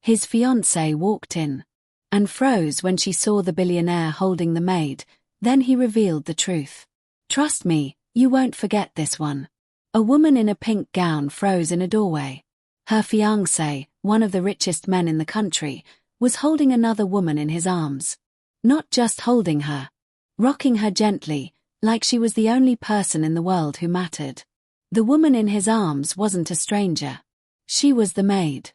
His fiancée walked in and froze when she saw the billionaire holding the maid. Then he revealed the truth. "Trust me, you won't forget this one." A woman in a pink gown froze in a doorway. Her fiancé, one of the richest men in the country, was holding another woman in his arms. Not just holding her, rocking her gently, like she was the only person in the world who mattered. The woman in his arms wasn't a stranger. She was the maid.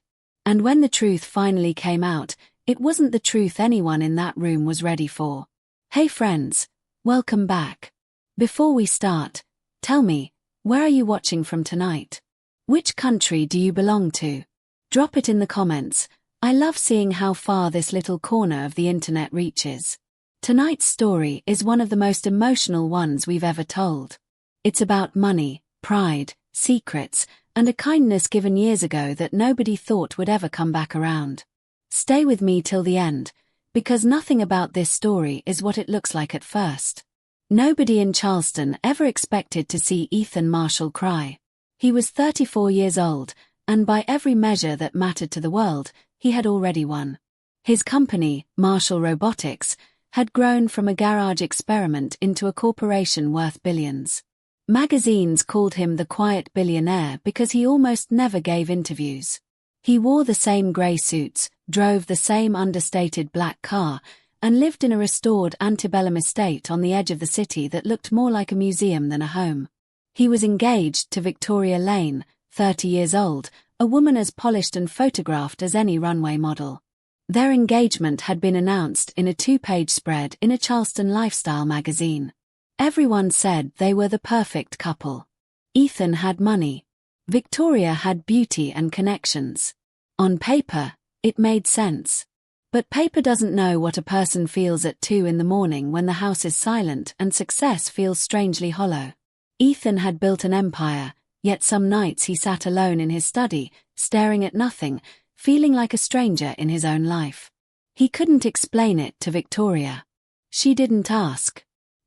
And when the truth finally came out, it wasn't the truth anyone in that room was ready for. Hey friends, welcome back. Before we start, tell me, where are you watching from tonight? Which country do you belong to? Drop it in the comments. I love seeing how far this little corner of the internet reaches. Tonight's story is one of the most emotional ones we've ever told. It's about money, pride, secrets, and a kindness given years ago that nobody thought would ever come back around. Stay with me till the end, because nothing about this story is what it looks like at first. Nobody in Charleston ever expected to see Ethan Marshall cry. He was 34 years old, and by every measure that mattered to the world, he had already won. His company, Marshall Robotics, had grown from a garage experiment into a corporation worth billions. Magazines called him the quiet billionaire because he almost never gave interviews. He wore the same grey suits, drove the same understated black car, and lived in a restored antebellum estate on the edge of the city that looked more like a museum than a home. He was engaged to Victoria Lane, 30 years old, a woman as polished and photographed as any runway model. Their engagement had been announced in a 2-page spread in a Charleston lifestyle magazine. Everyone said they were the perfect couple. Ethan had money. Victoria had beauty and connections. On paper, it made sense. But paper doesn't know what a person feels at 2 in the morning when the house is silent and success feels strangely hollow. Ethan had built an empire, yet some nights he sat alone in his study, staring at nothing, feeling like a stranger in his own life. He couldn't explain it to Victoria. She didn't ask.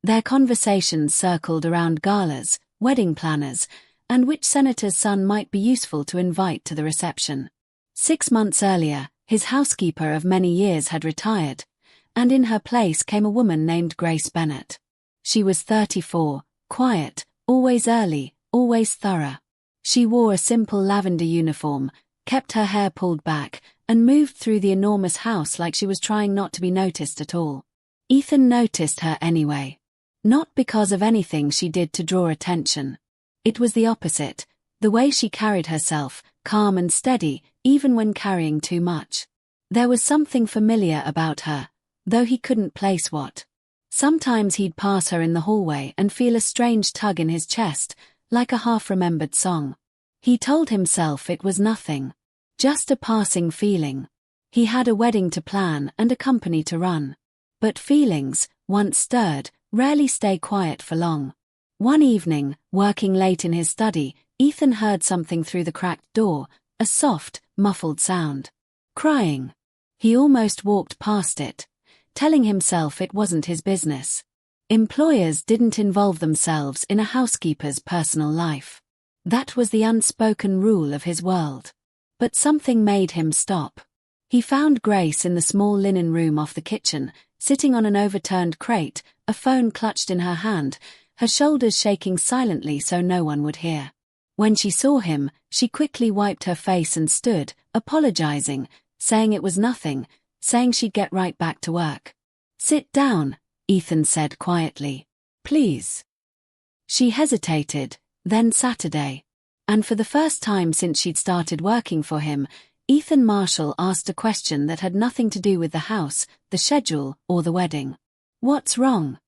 Their conversations circled around galas, wedding planners, and which senator's son might be useful to invite to the reception. 6 months earlier, his housekeeper of many years had retired, and in her place came a woman named Grace Bennett. She was 34, quiet, always early, always thorough. She wore a simple lavender uniform, kept her hair pulled back, and moved through the enormous house like she was trying not to be noticed at all. Ethan noticed her anyway. Not because of anything she did to draw attention. It was the opposite, the way she carried herself, calm and steady, even when carrying too much. There was something familiar about her, though he couldn't place what. Sometimes he'd pass her in the hallway and feel a strange tug in his chest, like a half-remembered song. He told himself it was nothing. Just a passing feeling. He had a wedding to plan and a company to run. But feelings, once stirred, rarely stay quiet for long. One evening, working late in his study, Ethan heard something through the cracked door, a soft, muffled sound. Crying. He almost walked past it, telling himself it wasn't his business. Employers didn't involve themselves in a housekeeper's personal life. That was the unspoken rule of his world. But something made him stop. He found Grace in the small linen room off the kitchen, sitting on an overturned crate, a phone clutched in her hand, her shoulders shaking silently so no one would hear. When she saw him, she quickly wiped her face and stood, apologizing, saying it was nothing, saying she'd get right back to work. "Sit down," Ethan said quietly. "Please." She hesitated, then Saturday. And for the first time since she'd started working for him, Ethan Marshall asked a question that had nothing to do with the house, the schedule, or the wedding. "What's wrong?"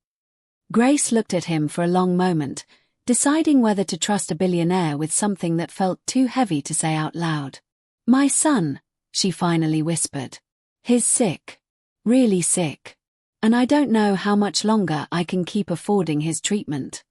Grace looked at him for a long moment, deciding whether to trust a billionaire with something that felt too heavy to say out loud. "My son," she finally whispered. "He's sick. Really sick. And I don't know how much longer I can keep affording his treatment."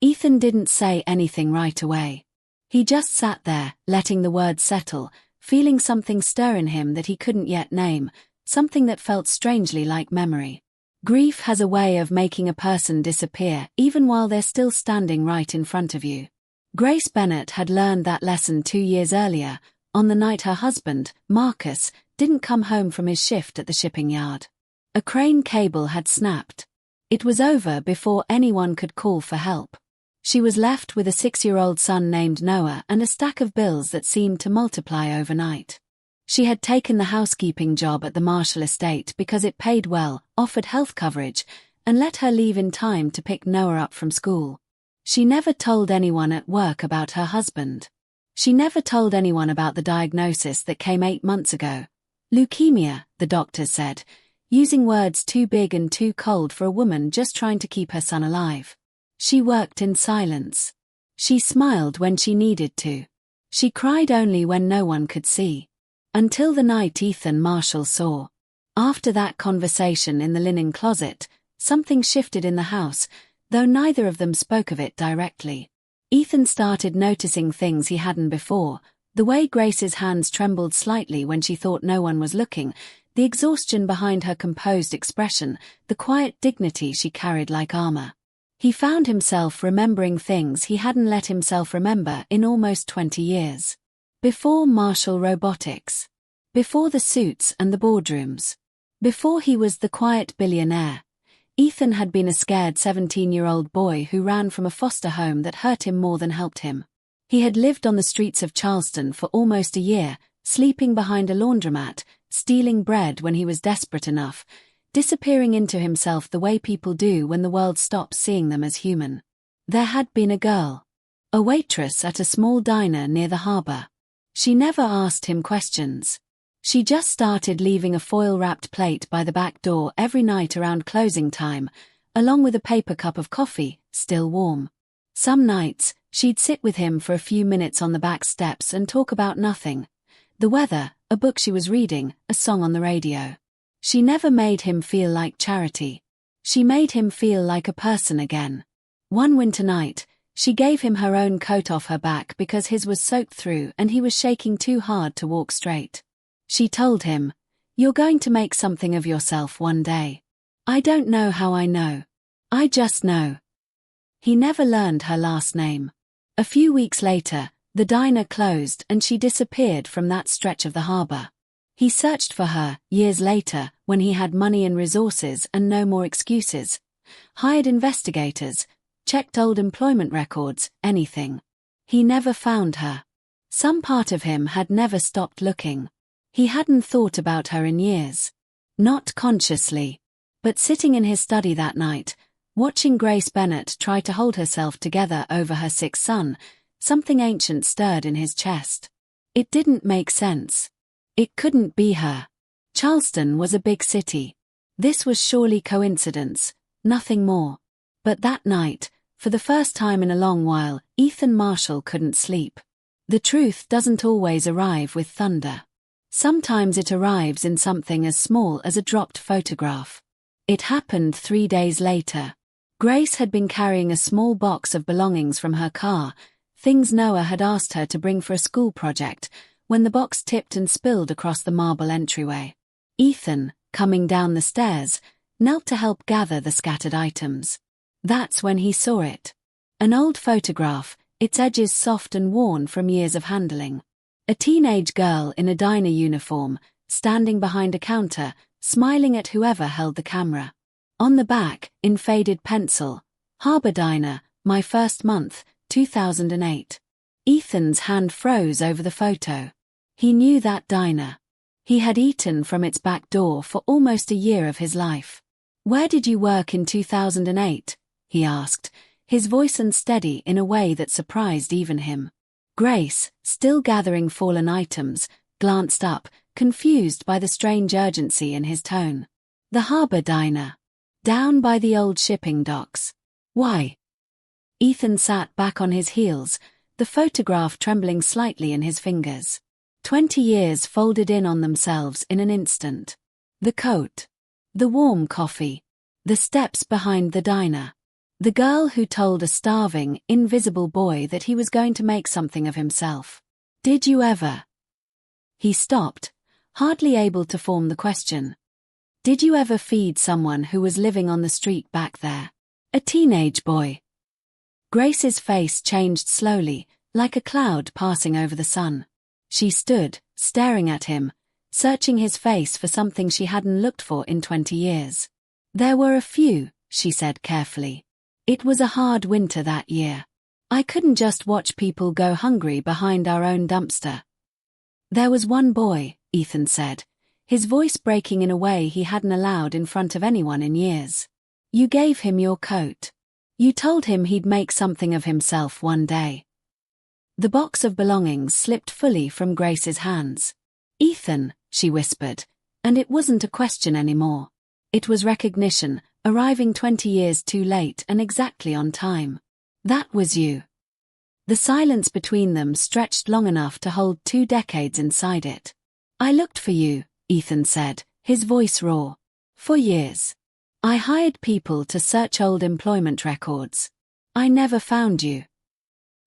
Ethan didn't say anything right away. He just sat there, letting the words settle, feeling something stir in him that he couldn't yet name, something that felt strangely like memory. Grief has a way of making a person disappear even while they're still standing right in front of you. Grace Bennett had learned that lesson 2 years earlier, on the night her husband, Marcus, didn't come home from his shift at the shipping yard. A crane cable had snapped. It was over before anyone could call for help. She was left with a 6-year-old son named Noah and a stack of bills that seemed to multiply overnight. She had taken the housekeeping job at the Marshall estate because it paid well, offered health coverage, and let her leave in time to pick Noah up from school. She never told anyone at work about her husband. She never told anyone about the diagnosis that came 8 months ago. Leukemia, the doctors said, using words too big and too cold for a woman just trying to keep her son alive. She worked in silence. She smiled when she needed to. She cried only when no one could see. Until the night Ethan Marshall saw. After that conversation in the linen closet, something shifted in the house, though neither of them spoke of it directly. Ethan started noticing things he hadn't before, the way Grace's hands trembled slightly when she thought no one was looking, the exhaustion behind her composed expression, the quiet dignity she carried like armor. He found himself remembering things he hadn't let himself remember in almost 20 years. Before Marshall Robotics. Before the suits and the boardrooms. Before he was the quiet billionaire. Ethan had been a scared 17-year-old boy who ran from a foster home that hurt him more than helped him. He had lived on the streets of Charleston for almost a year, sleeping behind a laundromat, stealing bread when he was desperate enough, disappearing into himself the way people do when the world stops seeing them as human. There had been a girl. A waitress at a small diner near the harbor. She never asked him questions. She just started leaving a foil-wrapped plate by the back door every night around closing time, along with a paper cup of coffee, still warm. Some nights, she'd sit with him for a few minutes on the back steps and talk about nothing. The weather, a book she was reading, a song on the radio. She never made him feel like charity. She made him feel like a person again. One winter night, she gave him her own coat off her back because his was soaked through and he was shaking too hard to walk straight. She told him, "You're going to make something of yourself one day. I don't know how I know. I just know." He never learned her last name. A few weeks later, the diner closed and she disappeared from that stretch of the harbor. He searched for her, years later, when he had money and resources and no more excuses. Hired investigators, checked old employment records, anything. He never found her. Some part of him had never stopped looking. He hadn't thought about her in years. Not consciously. But sitting in his study that night, watching Grace Bennett try to hold herself together over her sick son, something ancient stirred in his chest. It didn't make sense. It couldn't be her. Charleston was a big city. This was surely coincidence, nothing more. But that night, for the first time in a long while, Ethan Marshall couldn't sleep. The truth doesn't always arrive with thunder. Sometimes it arrives in something as small as a dropped photograph. It happened 3 days later. Grace had been carrying a small box of belongings from her car, things Noah had asked her to bring for a school project, when the box tipped and spilled across the marble entryway. Ethan, coming down the stairs, knelt to help gather the scattered items. That's when he saw it. An old photograph, its edges soft and worn from years of handling. A teenage girl in a diner uniform, standing behind a counter, smiling at whoever held the camera. On the back, in faded pencil, "Harbor Diner, my first month, 2008. Ethan's hand froze over the photo. He knew that diner. He had eaten from its back door for almost a year of his life. "Where did you work in 2008? He asked, his voice unsteady in a way that surprised even him. Grace, still gathering fallen items, glanced up, confused by the strange urgency in his tone. "The Harbor Diner. Down by the old shipping docks." "Why?" Ethan sat back on his heels, the photograph trembling slightly in his fingers. 20 years folded in on themselves in an instant. The coat. The warm coffee. The steps behind the diner. The girl who told a starving, invisible boy that he was going to make something of himself. "Did you ever?" He stopped, hardly able to form the question. "Did you ever feed someone who was living on the street back there? A teenage boy?" Grace's face changed slowly, like a cloud passing over the sun. She stood, staring at him, searching his face for something she hadn't looked for in 20 years. There were a few, she said carefully. It was a hard winter that year. I couldn't just watch people go hungry behind our own dumpster. There was one boy, Ethan said, his voice breaking in a way he hadn't allowed in front of anyone in years. You gave him your coat. You told him he'd make something of himself one day. The box of belongings slipped fully from Grace's hands. Ethan, she whispered, and it wasn't a question anymore. It was recognition, arriving 20 years too late and exactly on time. That was you. The silence between them stretched long enough to hold 2 decades inside it. I looked for you, Ethan said, his voice raw. For years. I hired people to search old employment records. I never found you.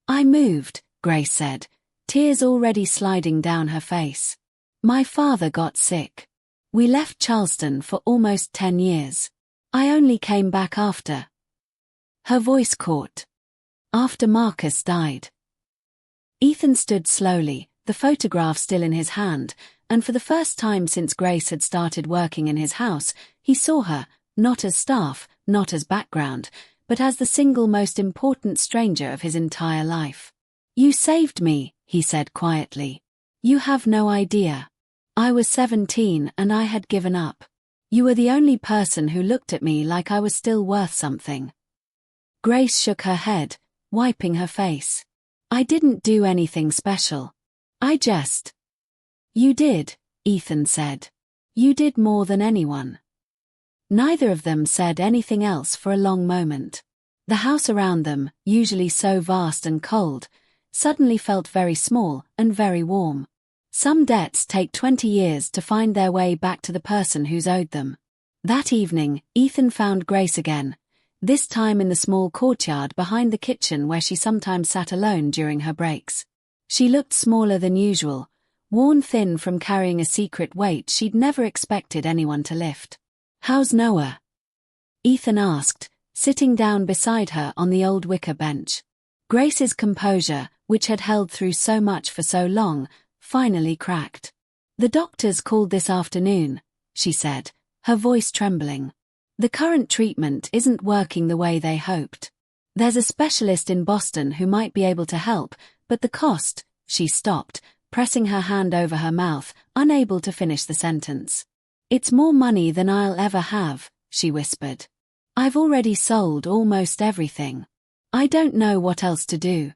I moved, Grace said, tears already sliding down her face. My father got sick. We left Charleston for almost 10 years. I only came back after. Her voice caught. After Marcus died. Ethan stood slowly, the photograph still in his hand, and for the first time since Grace had started working in his house, he saw her, not as staff, not as background, but as the single most important stranger of his entire life. You saved me, he said quietly. You have no idea. I was 17 and I had given up. You were the only person who looked at me like I was still worth something. Grace shook her head, wiping her face. I didn't do anything special. I just... You did, Ethan said. You did more than anyone. Neither of them said anything else for a long moment. The house around them, usually so vast and cold, suddenly felt very small and very warm. Some debts take 20 years to find their way back to the person who's owed them. That evening, Ethan found Grace again, this time in the small courtyard behind the kitchen where she sometimes sat alone during her breaks. She looked smaller than usual, worn thin from carrying a secret weight she'd never expected anyone to lift. How's Noah? Ethan asked, sitting down beside her on the old wicker bench. Grace's composure, which had held through so much for so long, finally cracked. The doctors called this afternoon, she said, her voice trembling. The current treatment isn't working the way they hoped. There's a specialist in Boston who might be able to help, but the cost, she stopped, pressing her hand over her mouth, unable to finish the sentence. It's more money than I'll ever have, she whispered. I've already sold almost everything. I don't know what else to do.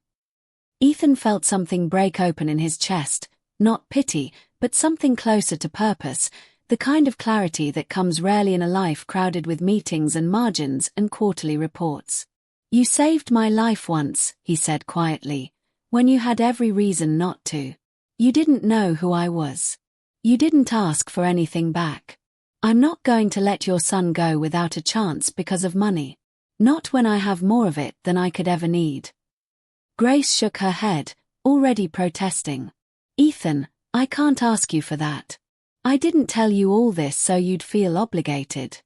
Ethan felt something break open in his chest, not pity, but something closer to purpose, the kind of clarity that comes rarely in a life crowded with meetings and margins and quarterly reports. You saved my life once, he said quietly, when you had every reason not to. You didn't know who I was. You didn't ask for anything back. I'm not going to let your son go without a chance because of money. Not when I have more of it than I could ever need. Grace shook her head, already protesting. Ethan, I can't ask you for that. I didn't tell you all this so you'd feel obligated.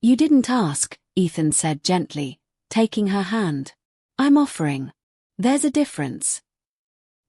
You didn't ask, Ethan said gently, taking her hand. I'm offering. There's a difference.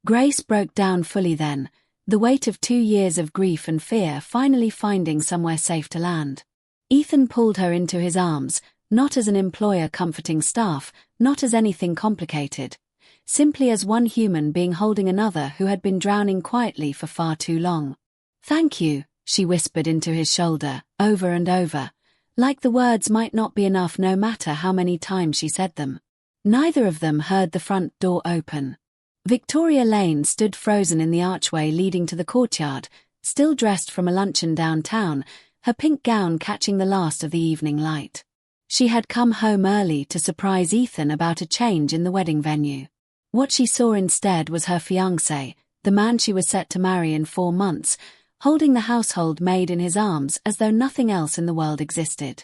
Grace broke down fully then, the weight of 2 years of grief and fear finally finding somewhere safe to land. Ethan pulled her into his arms, not as an employer comforting staff, not as anything complicated, simply as one human being holding another who had been drowning quietly for far too long. Thank you, she whispered into his shoulder, over and over, like the words might not be enough no matter how many times she said them. Neither of them heard the front door open. Victoria Lane stood frozen in the archway leading to the courtyard, still dressed from a luncheon downtown, her pink gown catching the last of the evening light. She had come home early to surprise Ethan about a change in the wedding venue. What she saw instead was her fiancé, the man she was set to marry in 4 months, holding the household maid in his arms as though nothing else in the world existed.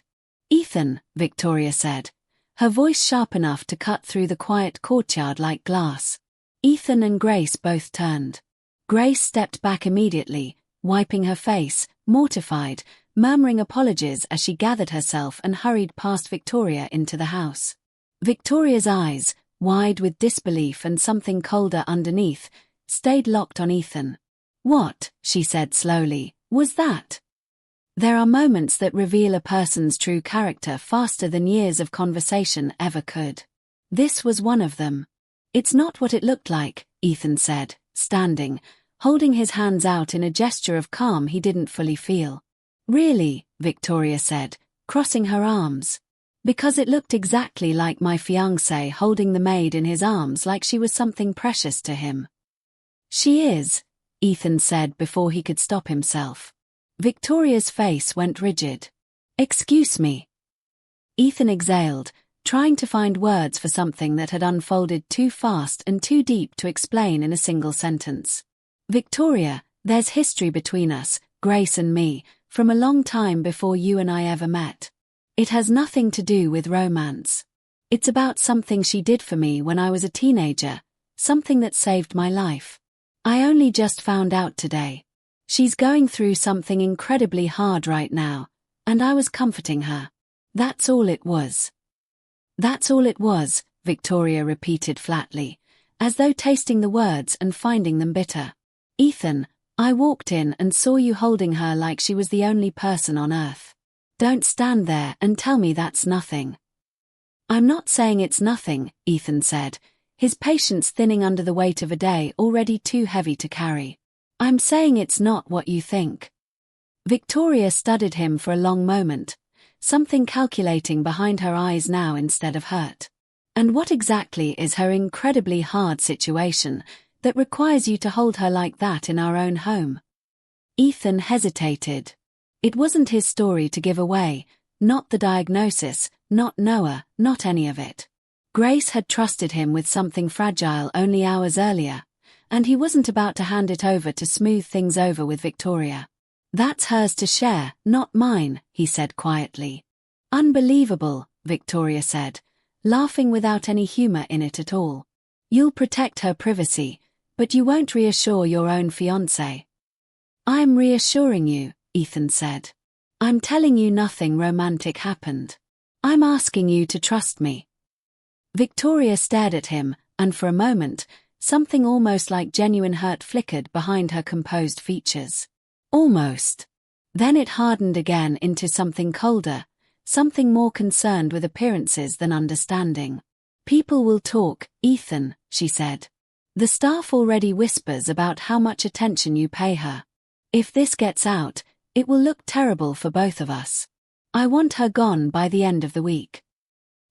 Ethan, Victoria said, her voice sharp enough to cut through the quiet courtyard like glass. Ethan and Grace both turned. Grace stepped back immediately, wiping her face, mortified, murmuring apologies as she gathered herself and hurried past Victoria into the house. Victoria's eyes, wide with disbelief and something colder underneath, stayed locked on Ethan. "What," she said slowly, "was that?" There are moments that reveal a person's true character faster than years of conversation ever could. This was one of them. "It's not what it looked like," Ethan said, standing, holding his hands out in a gesture of calm he didn't fully feel. "Really?" Victoria said, crossing her arms. "Because it looked exactly like my fiancé holding the maid in his arms like she was something precious to him." "She is," Ethan said before he could stop himself. Victoria's face went rigid. "Excuse me." Ethan exhaled, trying to find words for something that had unfolded too fast and too deep to explain in a single sentence. "Victoria, there's history between us, Grace and me, from a long time before you and I ever met. It has nothing to do with romance. It's about something she did for me when I was a teenager, something that saved my life. I only just found out today. She's going through something incredibly hard right now, and I was comforting her. That's all it was." "That's all it was," Victoria repeated flatly, as though tasting the words and finding them bitter. "Ethan, I walked in and saw you holding her like she was the only person on earth. Don't stand there and tell me that's nothing." "I'm not saying it's nothing," Ethan said, his patience thinning under the weight of a day already too heavy to carry. "I'm saying it's not what you think." Victoria studied him for a long moment, something calculating behind her eyes now instead of hurt. "And what exactly is her incredibly hard situation that requires you to hold her like that in our own home?" Ethan hesitated. It wasn't his story to give away, not the diagnosis, not Noah, not any of it. Grace had trusted him with something fragile only hours earlier, and he wasn't about to hand it over to smooth things over with Victoria. "That's hers to share, not mine," he said quietly. "Unbelievable," Victoria said, laughing without any humor in it at all. "You'll protect her privacy, but you won't reassure your own fiancé." "I'm reassuring you," Ethan said. "I'm telling you nothing romantic happened. I'm asking you to trust me." Victoria stared at him, and for a moment, something almost like genuine hurt flickered behind her composed features. Almost. Then it hardened again into something colder, something more concerned with appearances than understanding. "People will talk, Ethan," she said. "The staff already whispers about how much attention you pay her. If this gets out, it will look terrible for both of us. I want her gone by the end of the week."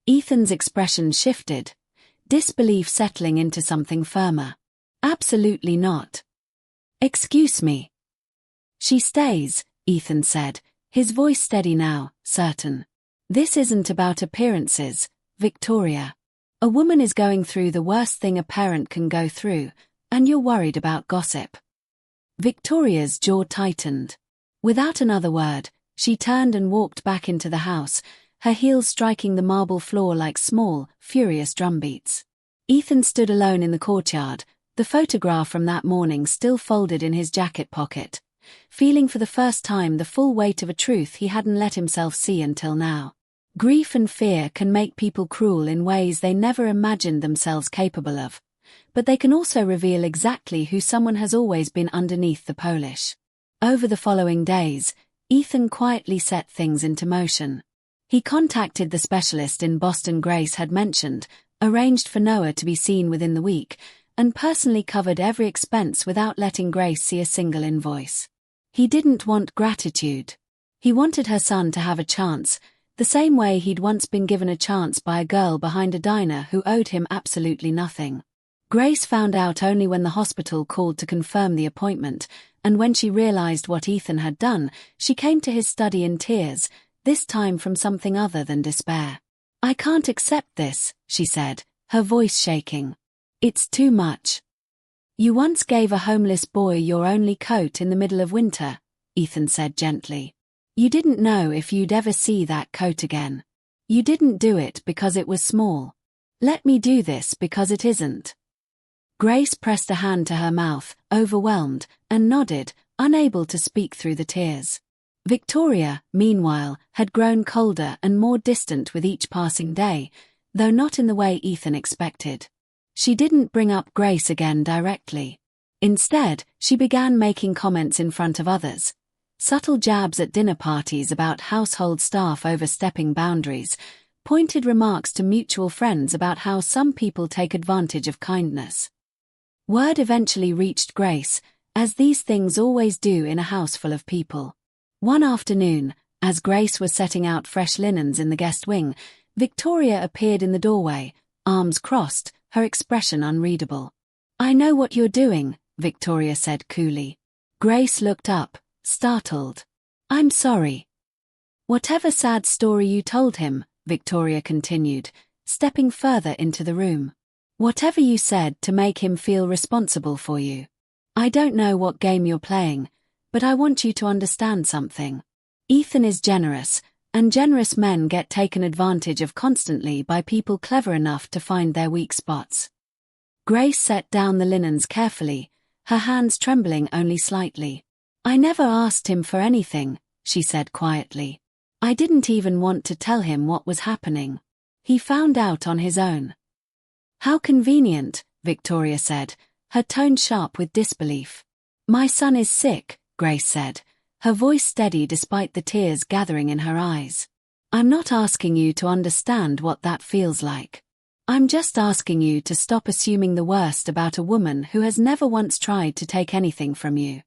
Ethan's expression shifted, disbelief settling into something firmer. "Absolutely not." "Excuse me." "She stays," Ethan said, his voice steady now, certain. "This isn't about appearances, Victoria. A woman is going through the worst thing a parent can go through, and you're worried about gossip." Victoria's jaw tightened. Without another word, she turned and walked back into the house, her heels striking the marble floor like small, furious drumbeats. Ethan stood alone in the courtyard, the photograph from that morning still folded in his jacket pocket, feeling for the first time the full weight of a truth he hadn't let himself see until now. Grief and fear can make people cruel in ways they never imagined themselves capable of, but they can also reveal exactly who someone has always been underneath the polish. Over the following days, Ethan quietly set things into motion. He contacted the specialist in Boston Grace had mentioned, arranged for Noah to be seen within the week, and personally covered every expense without letting Grace see a single invoice. He didn't want gratitude. He wanted her son to have a chance, the same way he'd once been given a chance by a girl behind a diner who owed him absolutely nothing. Grace found out only when the hospital called to confirm the appointment, and when she realized what Ethan had done, she came to his study in tears, this time from something other than despair. "I can't accept this," she said, her voice shaking. "It's too much." "You once gave a homeless boy your only coat in the middle of winter," Ethan said gently. "You didn't know if you'd ever see that coat again. You didn't do it because it was small. Let me do this because it isn't." Grace pressed a hand to her mouth, overwhelmed, and nodded, unable to speak through the tears. Victoria, meanwhile, had grown colder and more distant with each passing day, though not in the way Ethan expected. She didn't bring up Grace again directly. Instead, she began making comments in front of others. Subtle jabs at dinner parties about household staff overstepping boundaries, pointed remarks to mutual friends about how some people take advantage of kindness. Word eventually reached Grace, as these things always do in a house full of people. One afternoon, as Grace was setting out fresh linens in the guest wing, Victoria appeared in the doorway, arms crossed, her expression unreadable. "I know what you're doing," Victoria said coolly. Grace looked up, startled. "I'm sorry." "Whatever sad story you told him," Victoria continued, stepping further into the room. "Whatever you said to make him feel responsible for you. I don't know what game you're playing, but I want you to understand something. Ethan is generous, and generous men get taken advantage of constantly by people clever enough to find their weak spots." Grace set down the linens carefully, her hands trembling only slightly. "I never asked him for anything," she said quietly. "I didn't even want to tell him what was happening. He found out on his own." "How convenient," Victoria said, her tone sharp with disbelief. "My son is sick," Grace said, her voice steady despite the tears gathering in her eyes. "I'm not asking you to understand what that feels like. I'm just asking you to stop assuming the worst about a woman who has never once tried to take anything from you."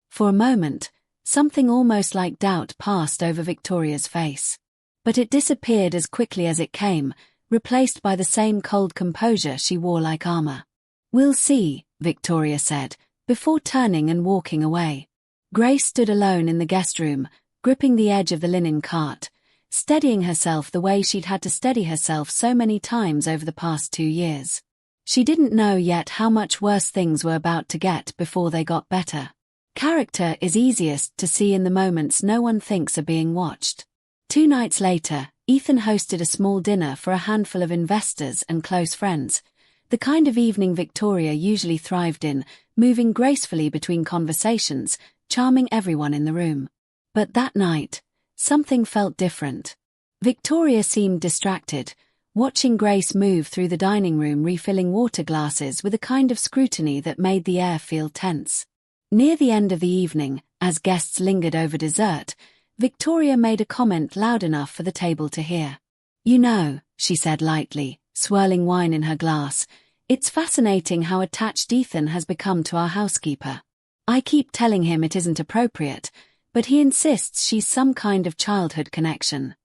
For a moment, something almost like doubt passed over Victoria's face. But it disappeared as quickly as it came, replaced by the same cold composure she wore like armor. "We'll see," Victoria said, before turning and walking away. Grace stood alone in the guest room, gripping the edge of the linen cart, steadying herself the way she'd had to steady herself so many times over the past 2 years. She didn't know yet how much worse things were about to get before they got better. Character is easiest to see in the moments no one thinks are being watched. 2 nights later, Ethan hosted a small dinner for a handful of investors and close friends, the kind of evening Victoria usually thrived in, moving gracefully between conversations, charming everyone in the room. But that night, something felt different. Victoria seemed distracted, watching Grace move through the dining room refilling water glasses with a kind of scrutiny that made the air feel tense. Near the end of the evening, as guests lingered over dessert, Victoria made a comment loud enough for the table to hear. "You know," she said lightly, swirling wine in her glass, "it's fascinating how attached Ethan has become to our housekeeper. I keep telling him it isn't appropriate, but he insists she's some kind of childhood connection."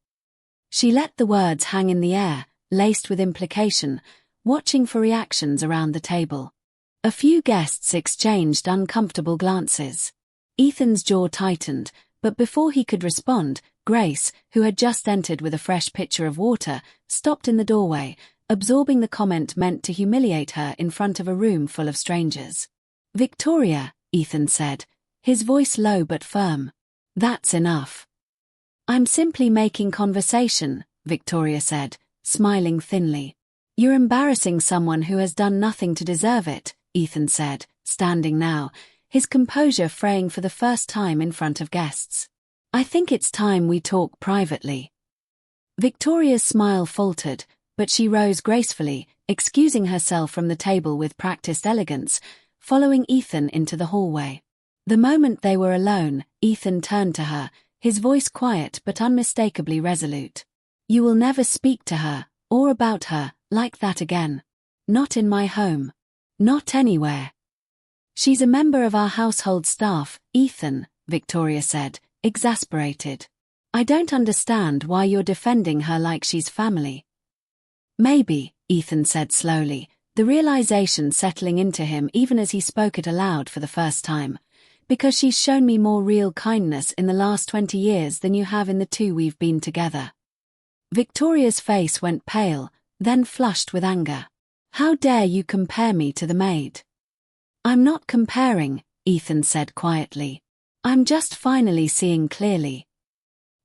She let the words hang in the air, laced with implication, watching for reactions around the table. A few guests exchanged uncomfortable glances. Ethan's jaw tightened, but before he could respond, Grace, who had just entered with a fresh pitcher of water, stopped in the doorway, absorbing the comment meant to humiliate her in front of a room full of strangers. "Victoria," Ethan said, his voice low but firm. "That's enough." "I'm simply making conversation," Victoria said, smiling thinly. "You're embarrassing someone who has done nothing to deserve it," Ethan said, standing now, his composure fraying for the first time in front of guests. "I think it's time we talk privately." Victoria's smile faltered, but she rose gracefully, excusing herself from the table with practiced elegance, following Ethan into the hallway. The moment they were alone, Ethan turned to her, his voice quiet but unmistakably resolute. "You will never speak to her, or about her, like that again. Not in my home. Not anywhere." "She's a member of our household staff, Ethan," Victoria said, exasperated. "I don't understand why you're defending her like she's family." "Maybe," Ethan said slowly, the realization settling into him even as he spoke it aloud for the first time, "because she's shown me more real kindness in the last 20 years than you have in the 2 we've been together." Victoria's face went pale, then flushed with anger. "How dare you compare me to the maid?" "I'm not comparing," Ethan said quietly. "I'm just finally seeing clearly."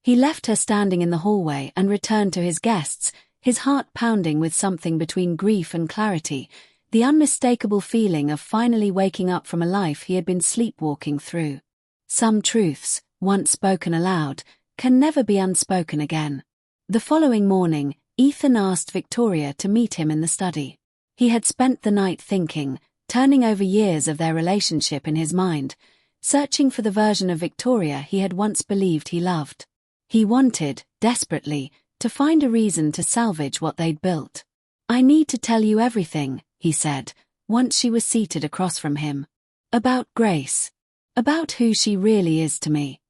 He left her standing in the hallway and returned to his guests, his heart pounding with something between grief and clarity, the unmistakable feeling of finally waking up from a life he had been sleepwalking through. Some truths, once spoken aloud, can never be unspoken again. The following morning, Ethan asked Victoria to meet him in the study. He had spent the night thinking, turning over years of their relationship in his mind, searching for the version of Victoria he had once believed he loved. He wanted, desperately, to find a reason to salvage what they'd built. "I need to tell you everything," he said, once she was seated across from him. "About Grace. About who she really is to me."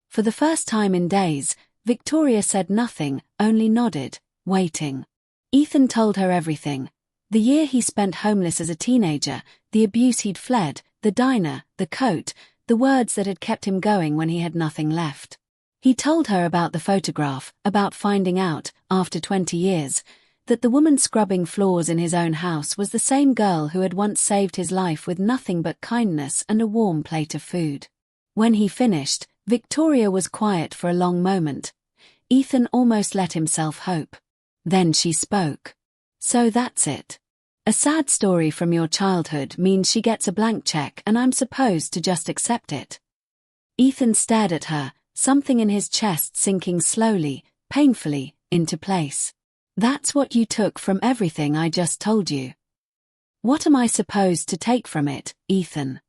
For the first time in days, Victoria said nothing, only nodded, waiting. Ethan told her everything. The year he spent homeless as a teenager, the abuse he'd fled, the diner, the coat, the words that had kept him going when he had nothing left. He told her about the photograph, about finding out, after 20 years, that the woman scrubbing floors in his own house was the same girl who had once saved his life with nothing but kindness and a warm plate of food. When he finished, Victoria was quiet for a long moment. Ethan almost let himself hope. Then she spoke. "So that's it. A sad story from your childhood means she gets a blank check and I'm supposed to just accept it." Ethan stared at her, something in his chest sinking slowly, painfully, into place. "That's what you took from everything I just told you. What am I supposed to take from it, Ethan?"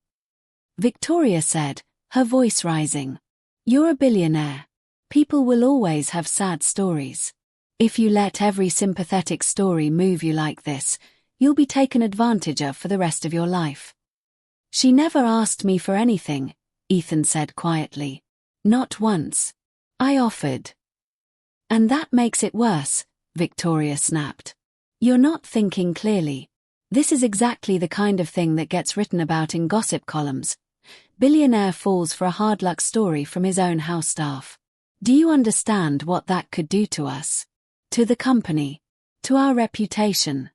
Victoria said, her voice rising. "You're a billionaire. People will always have sad stories. If you let every sympathetic story move you like this, you'll be taken advantage of for the rest of your life." "She never asked me for anything," Ethan said quietly. "Not once. I offered." "And that makes it worse," Victoria snapped. "You're not thinking clearly. This is exactly the kind of thing that gets written about in gossip columns. Billionaire falls for a hard luck story from his own house staff. Do you understand what that could do to us? To the company? To our reputation?"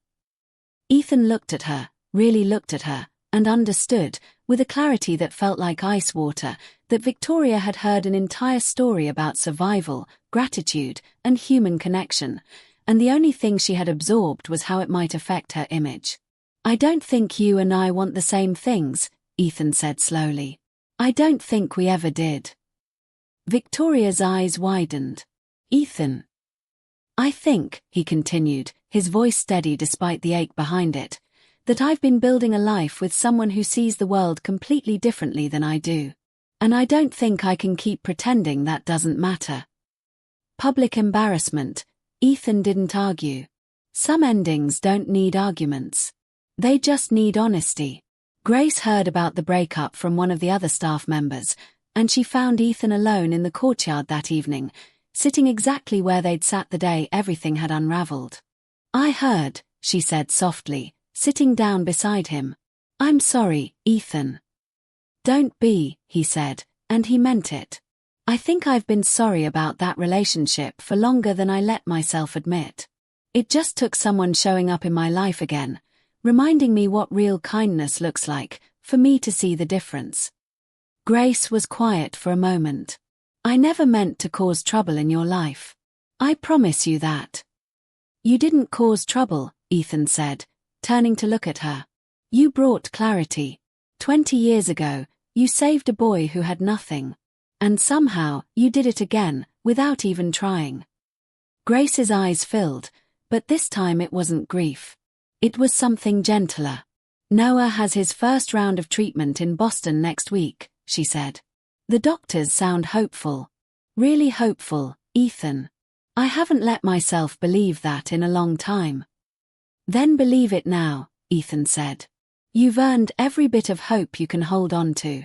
Ethan looked at her, really looked at her, and understood, with a clarity that felt like ice water, that Victoria had heard an entire story about survival, gratitude, and human connection, and the only thing she had absorbed was how it might affect her image. "I don't think you and I want the same things," Ethan said slowly. "I don't think we ever did." Victoria's eyes widened. "Ethan." "I think," he continued, his voice steady despite the ache behind it, "that I've been building a life with someone who sees the world completely differently than I do. And I don't think I can keep pretending that doesn't matter." Public embarrassment. Ethan didn't argue. Some endings don't need arguments. They just need honesty. Grace heard about the breakup from one of the other staff members, and she found Ethan alone in the courtyard that evening, sitting exactly where they'd sat the day everything had unraveled. "I heard," she said softly, sitting down beside him. "I'm sorry, Ethan." "Don't be," he said, and he meant it. "I think I've been sorry about that relationship for longer than I let myself admit. It just took someone showing up in my life again, reminding me what real kindness looks like, for me to see the difference." Grace was quiet for a moment. "I never meant to cause trouble in your life. I promise you that." "You didn't cause trouble," Ethan said, turning to look at her. "You brought clarity. 20 years ago, you saved a boy who had nothing. And somehow, you did it again, without even trying." Grace's eyes filled, but this time it wasn't grief. It was something gentler. "Noah has his first round of treatment in Boston next week," she said. "The doctors sound hopeful. Really hopeful, Ethan. I haven't let myself believe that in a long time." "Then believe it now," Ethan said. "You've earned every bit of hope you can hold on to."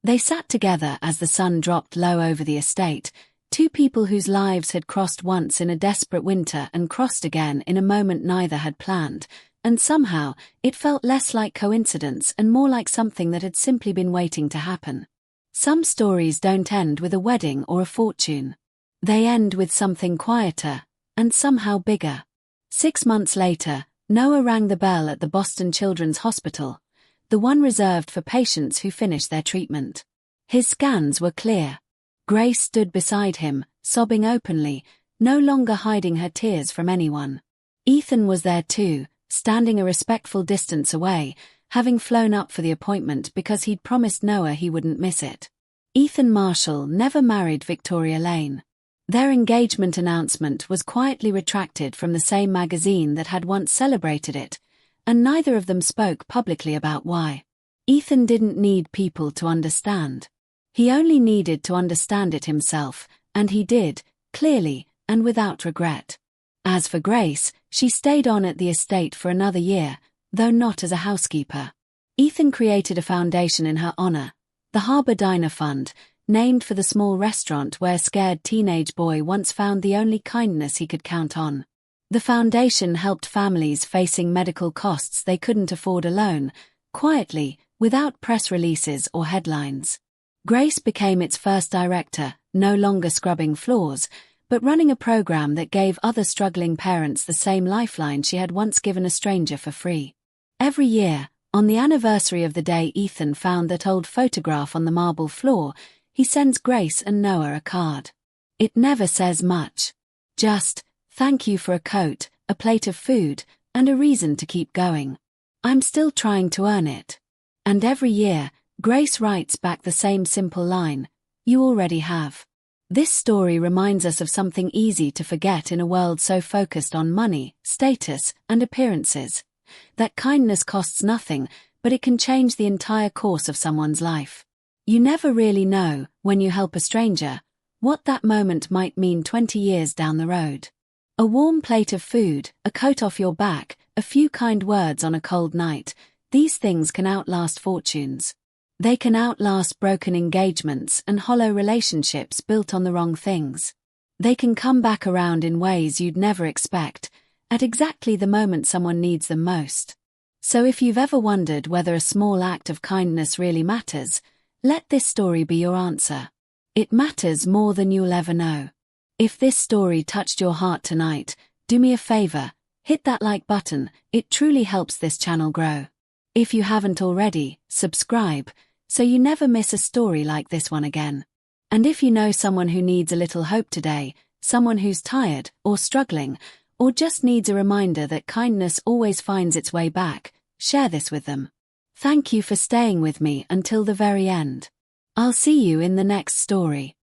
They sat together as the sun dropped low over the estate, two people whose lives had crossed once in a desperate winter and crossed again in a moment neither had planned, and somehow, it felt less like coincidence and more like something that had simply been waiting to happen. Some stories don't end with a wedding or a fortune. They end with something quieter, and somehow bigger. 6 months later, Noah rang the bell at the Boston Children's Hospital, the one reserved for patients who finished their treatment. His scans were clear. Grace stood beside him, sobbing openly, no longer hiding her tears from anyone. Ethan was there too, standing a respectful distance away, having flown up for the appointment because he'd promised Noah he wouldn't miss it. Ethan Marshall never married Victoria Lane. Their engagement announcement was quietly retracted from the same magazine that had once celebrated it, and neither of them spoke publicly about why. Ethan didn't need people to understand. He only needed to understand it himself, and he did, clearly, and without regret. As for Grace, she stayed on at the estate for another year, though not as a housekeeper. Ethan created a foundation in her honor, the Harbor Diner Fund, named for the small restaurant where a scared teenage boy once found the only kindness he could count on. The foundation helped families facing medical costs they couldn't afford alone, quietly, without press releases or headlines. Grace became its first director, no longer scrubbing floors, but running a program that gave other struggling parents the same lifeline she had once given a stranger for free. Every year, on the anniversary of the day Ethan found that old photograph on the marble floor, he sends Grace and Noah a card. It never says much. Just, thank you for a coat, a plate of food, and a reason to keep going. I'm still trying to earn it. And every year, Grace writes back the same simple line, you already have. This story reminds us of something easy to forget in a world so focused on money, status, and appearances. That kindness costs nothing, but it can change the entire course of someone's life. You never really know, when you help a stranger, what that moment might mean 20 years down the road. A warm plate of food, a coat off your back, a few kind words on a cold night, these things can outlast fortunes. They can outlast broken engagements and hollow relationships built on the wrong things. They can come back around in ways you'd never expect, at exactly the moment someone needs them most. So if you've ever wondered whether a small act of kindness really matters, let this story be your answer. It matters more than you'll ever know. If this story touched your heart tonight, do me a favor, hit that like button, it truly helps this channel grow. If you haven't already, subscribe, so you never miss a story like this one again. And if you know someone who needs a little hope today, someone who's tired, or struggling, or just needs a reminder that kindness always finds its way back, share this with them. Thank you for staying with me until the very end. I'll see you in the next story.